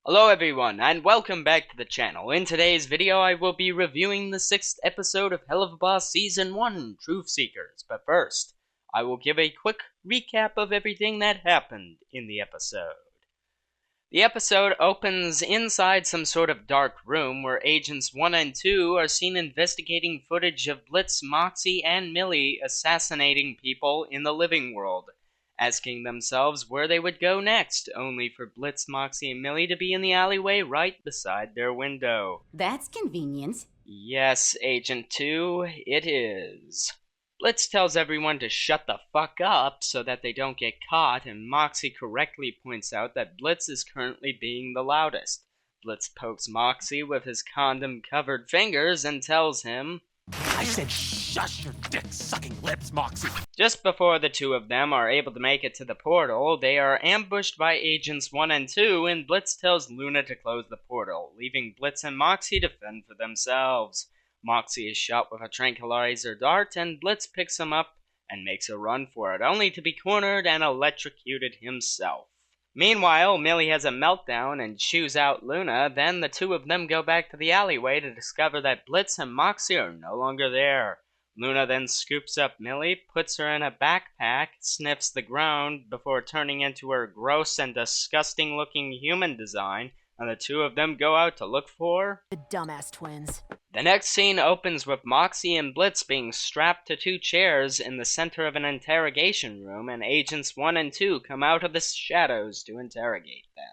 Hello everyone, and welcome back to the channel. In today's video, I will be reviewing the 6th episode of Helluva Boss Season 1, Truth Seekers. But first, I will give a quick recap of everything that happened in the episode. The episode opens inside some sort of dark room where Agents 1 and 2 are seen investigating footage of Blitz, Moxie, and Millie assassinating people in the living world, asking themselves where they would go next, only for Blitz, Moxie, and Millie to be in the alleyway right beside their window. That's convenient. Yes, Agent 2, it is. Blitz tells everyone to shut the fuck up so that they don't get caught, and Moxie correctly points out that Blitz is currently being the loudest. Blitz pokes Moxie with his condom-covered fingers and tells him, I said shush your dick-sucking lips, Moxie! Just before the two of them are able to make it to the portal, they are ambushed by Agents 1 and 2, and Blitz tells Luna to close the portal, leaving Blitz and Moxie to fend for themselves. Moxie is shot with a tranquilizer dart, and Blitz picks him up and makes a run for it, only to be cornered and electrocuted himself. Meanwhile, Millie has a meltdown and chews out Luna. Then the two of them go back to the alleyway to discover that Blitz and Moxie are no longer there. Luna then scoops up Millie, puts her in a backpack, sniffs the ground before turning into her gross and disgusting looking human design, and the two of them go out to look for The dumbass twins. The next scene opens with Moxie and Blitz being strapped to two chairs in the center of an interrogation room, and Agents 1 and 2 come out of the shadows to interrogate them.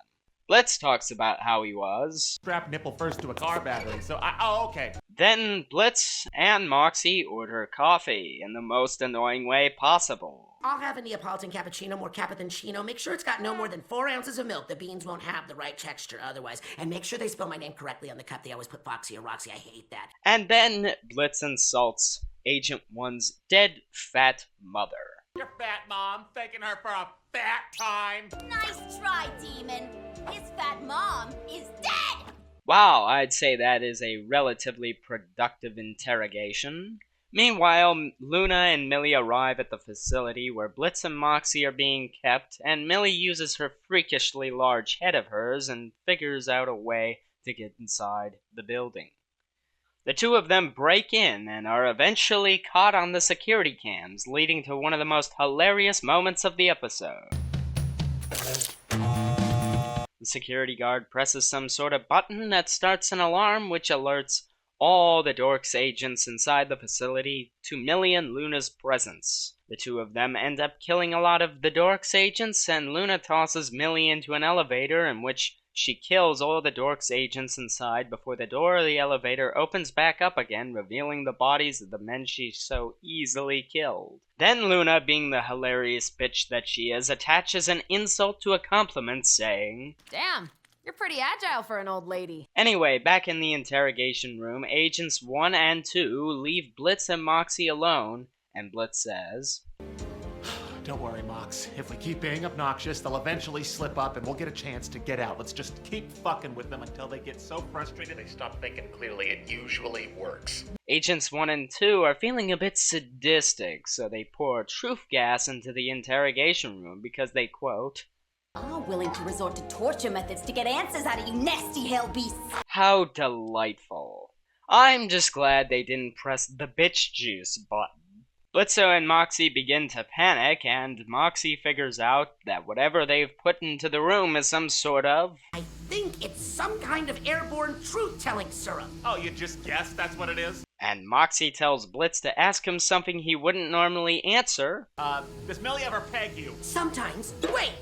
Blitz talks about how he was Strap nipple first to a car battery, so okay. Then Blitz and Moxie order coffee in the most annoying way possible. I'll have a Neapolitan cappuccino, more cappa than chino. Make sure it's got no more than 4 ounces of milk. The beans won't have the right texture otherwise. And make sure they spell my name correctly on the cup. They always put Foxy or Roxy. I hate that. And then Blitz insults Agent 1's dead fat mother. Your fat mom, taking her for a fat time. Nice try, demon. His fat mom is dead! Wow, I'd say that is a relatively productive interrogation. Meanwhile, Luna and Millie arrive at the facility where Blitz and Moxie are being kept, and Millie uses her freakishly large head of hers and figures out a way to get inside the building. The two of them break in and are eventually caught on the security cams, leading to one of the most hilarious moments of the episode. The security guard presses some sort of button that starts an alarm which alerts all the Dorks agents inside the facility to Millie and Luna's presence. The two of them end up killing a lot of the Dorks agents, and Luna tosses Millie into an elevator in which she kills all the Dorks agents inside before the door of the elevator opens back up again, revealing the bodies of the men she so easily killed. Then Luna, being the hilarious bitch that she is, attaches an insult to a compliment, saying, Damn, you're pretty agile for an old lady. Anyway, back in the interrogation room, Agents 1 and 2 leave Blitz and Moxie alone, and Blitz says, Don't worry, Mox. If we keep being obnoxious, they'll eventually slip up and we'll get a chance to get out. Let's just keep fucking with them until they get so frustrated they stop thinking clearly. It usually works. Agents 1 and 2 are feeling a bit sadistic, so they pour truth gas into the interrogation room because they, quote, Are willing to resort to torture methods to get answers out of you nasty hell beasts. How delightful. I'm just glad they didn't press the bitch juice button. Blitzo and Moxie begin to panic, and Moxie figures out that whatever they've put into the room is some sort of... I think it's some kind of airborne truth-telling syrup. Oh, you just guessed that's what it is? And Moxie tells Blitz to ask him something he wouldn't normally answer. Does Millie ever peg you? Sometimes. Wait!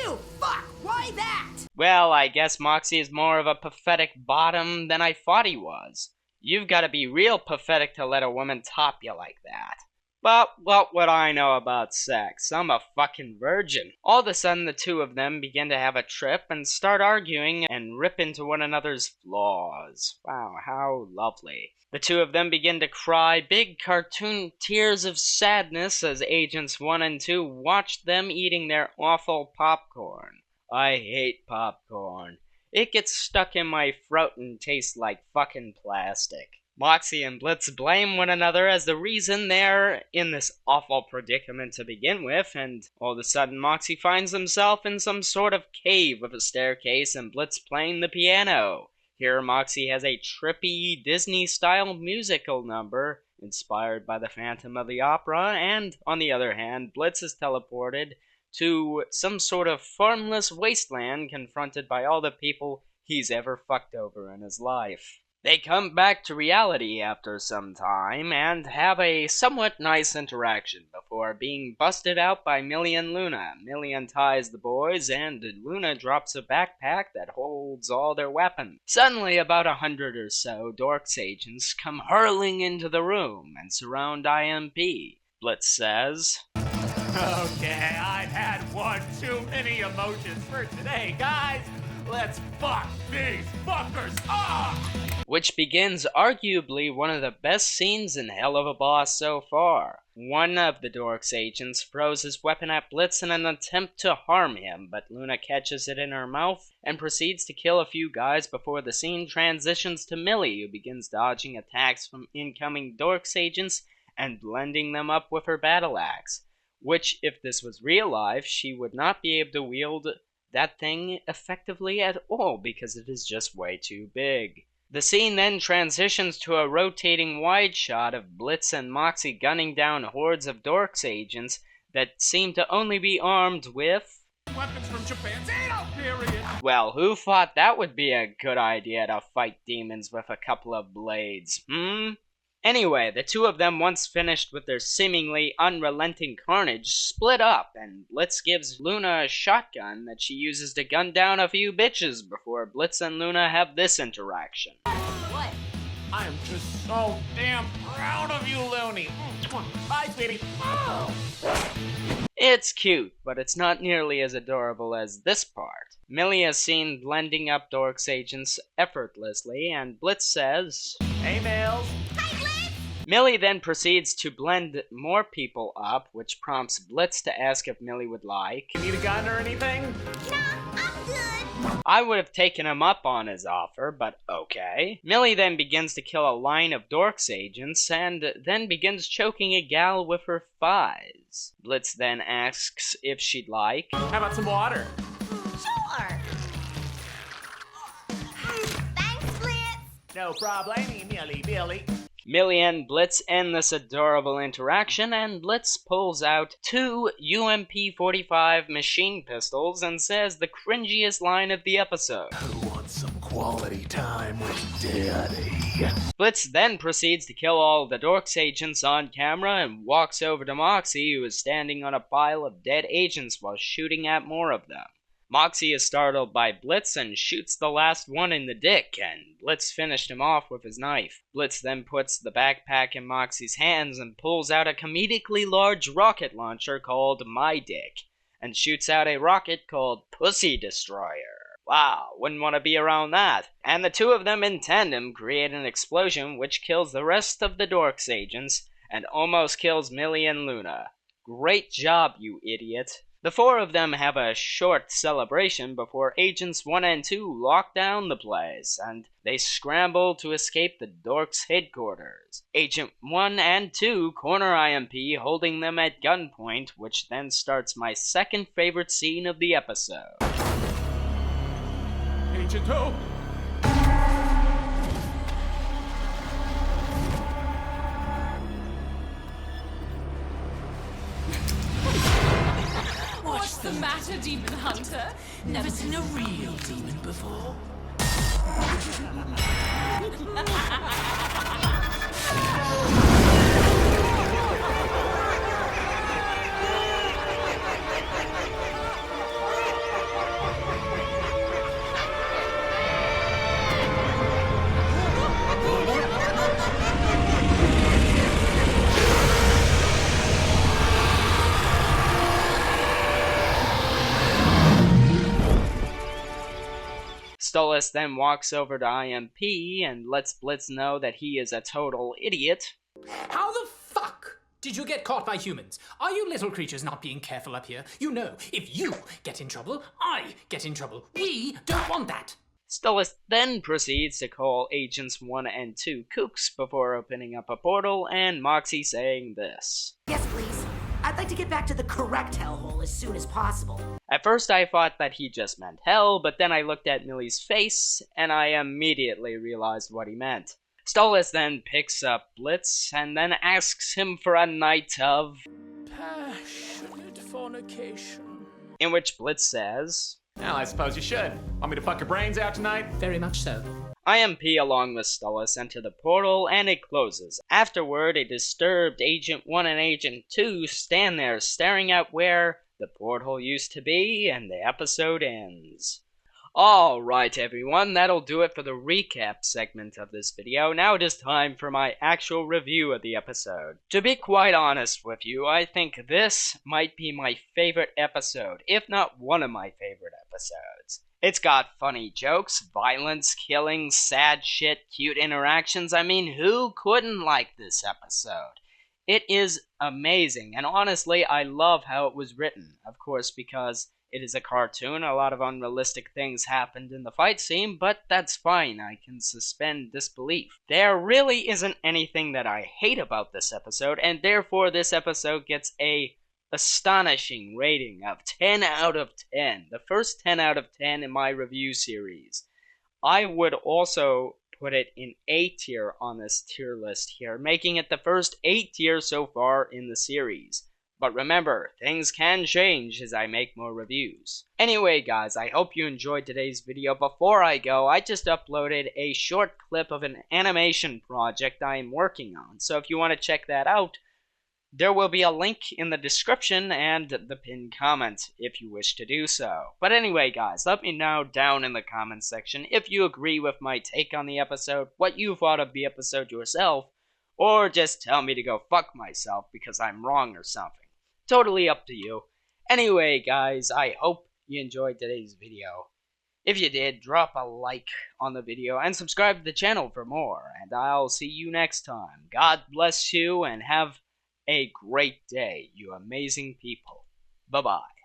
Ew! Fuck! Why that? Well, I guess Moxie is more of a pathetic bottom than I thought he was. You've got to be real pathetic to let a woman top you like that. But what would I know about sex? I'm a fucking virgin. All of a sudden, the two of them begin to have a trip and start arguing and rip into one another's flaws. Wow, how lovely. The two of them begin to cry big cartoon tears of sadness as Agents 1 and 2 watch them eating their awful popcorn. I hate popcorn. It gets stuck in my throat and tastes like fucking plastic. Moxie and Blitz blame one another as the reason they're in this awful predicament to begin with, and all of a sudden Moxie finds himself in some sort of cave with a staircase and Blitz playing the piano. Here Moxie has a trippy Disney-style musical number inspired by the Phantom of the Opera, and on the other hand, Blitz is teleported to some sort of farmless wasteland confronted by all the people he's ever fucked over in his life. They come back to reality after some time and have a somewhat nice interaction before being busted out by Millie and Luna. Millie unties the boys and Luna drops a backpack that holds all their weapons. Suddenly about 100 or so Dorks agents come hurling into the room and surround IMP. Blitz says, Okay, I've had one too many emotions for today, guys. Let's fuck these fuckers up! Which begins arguably one of the best scenes in Helluva Boss so far. One of the Dorks agents throws his weapon at Blitz in an attempt to harm him, but Luna catches it in her mouth and proceeds to kill a few guys before the scene transitions to Millie, who begins dodging attacks from incoming Dorks agents and blending them up with her battle axe. Which, if this was real life, she would not be able to wield that thing effectively at all because it is just way too big. The scene then transitions to a rotating wide shot of Blitz and Moxie gunning down hordes of Dorks agents that seem to only be armed with Weapons from Japan's Edo period! well, who thought that would be a good idea to fight demons with a couple of blades, Anyway, the two of them, once finished with their seemingly unrelenting carnage, split up, and Blitz gives Luna a shotgun that she uses to gun down a few bitches before Blitz and Luna have this interaction. What? I am just so damn proud of you, Looney. Bye, sweetie. Oh. It's cute, but it's not nearly as adorable as this part. Millie is seen blending up Dorks agents effortlessly, and Blitz says, Hey, Mills. Millie then proceeds to blend more people up, which prompts Blitz to ask if Millie would like. You need a gun or anything? Nah, I'm good. I would have taken him up on his offer, but okay. Millie then begins to kill a line of Dorks agents, and then begins choking a gal with her thighs. Blitz then asks if she'd like. How about some water? Sure. Thanks, Blitz. No problemi, Millie Billy. Millie and Blitz end this adorable interaction, and Blitz pulls out two UMP-45 machine pistols and says the cringiest line of the episode. Who wants some quality time with Daddy? Blitz then proceeds to kill all the Dorks agents on camera and walks over to Moxie, who is standing on a pile of dead agents while shooting at more of them. Moxie is startled by Blitz and shoots the last one in the dick, and Blitz finished him off with his knife. Blitz then puts the backpack in Moxie's hands and pulls out a comedically large rocket launcher called My Dick, and shoots out a rocket called Pussy Destroyer. Wow, wouldn't want to be around that. And the two of them in tandem create an explosion which kills the rest of the Dorks agents and almost kills Millie and Luna. Great job, you idiot. The four of them have a short celebration before Agents 1 and 2 lock down the place, and they scramble to escape the Dorks headquarters. Agent 1 and 2 corner IMP, holding them at gunpoint, which then starts my second favorite scene of the episode. Agent 2! What's the matter, Demon Hunter? Never seen a real demon before? Stolas then walks over to IMP and lets Blitz know that he is a total idiot. How the fuck did you get caught by humans? Are you little creatures not being careful up here? You know, if you get in trouble, I get in trouble. We don't want that. Stullis then proceeds to call Agents 1 and 2 kooks before opening up a portal, and Moxie saying this. Yes, please. I'd like to get back to the correct hellhole as soon as possible. At first I thought that he just meant hell, but then I looked at Millie's face, and I immediately realized what he meant. Stullis then picks up Blitz, and then asks him for a night of Passionate fornication. in which Blitz says, Well, I suppose you should. Want me to fuck your brains out tonight? Very much so. IMP along with Stullis enter the portal, and it closes. Afterward, a disturbed Agent 1 and Agent 2 stand there staring at where the portal used to be, and the episode ends. Alright everyone, that'll do it for the recap segment of this video. Now it is time for my actual review of the episode. To be quite honest with you, I think this might be my favorite episode, if not one of my favorite episodes. It's got funny jokes, violence, killing, sad shit, cute interactions. I mean, who couldn't like this episode? It is amazing, and honestly, I love how it was written. Of course, because it is a cartoon, a lot of unrealistic things happened in the fight scene, but that's fine, I can suspend disbelief. There really isn't anything that I hate about this episode, and therefore this episode gets a astonishing rating of 10 out of 10. The first 10 out of 10 in my review series. I would also put it in A tier on this tier list here, making it the first A tier so far in the series. But remember, things can change as I make more reviews. Anyway guys, I hope you enjoyed today's video. Before I go, I just uploaded a short clip of an animation project I am working on. So if you want to check that out, there will be a link in the description and the pinned comment if you wish to do so. But anyway guys, let me know down in the comments section if you agree with my take on the episode, what you thought of the episode yourself, or just tell me to go fuck myself because I'm wrong or something. Totally up to you. Anyway guys, I hope you enjoyed today's video. If you did, drop a like on the video and subscribe to the channel for more. And I'll see you next time. God bless you and have a great day, you amazing people. Bye-bye.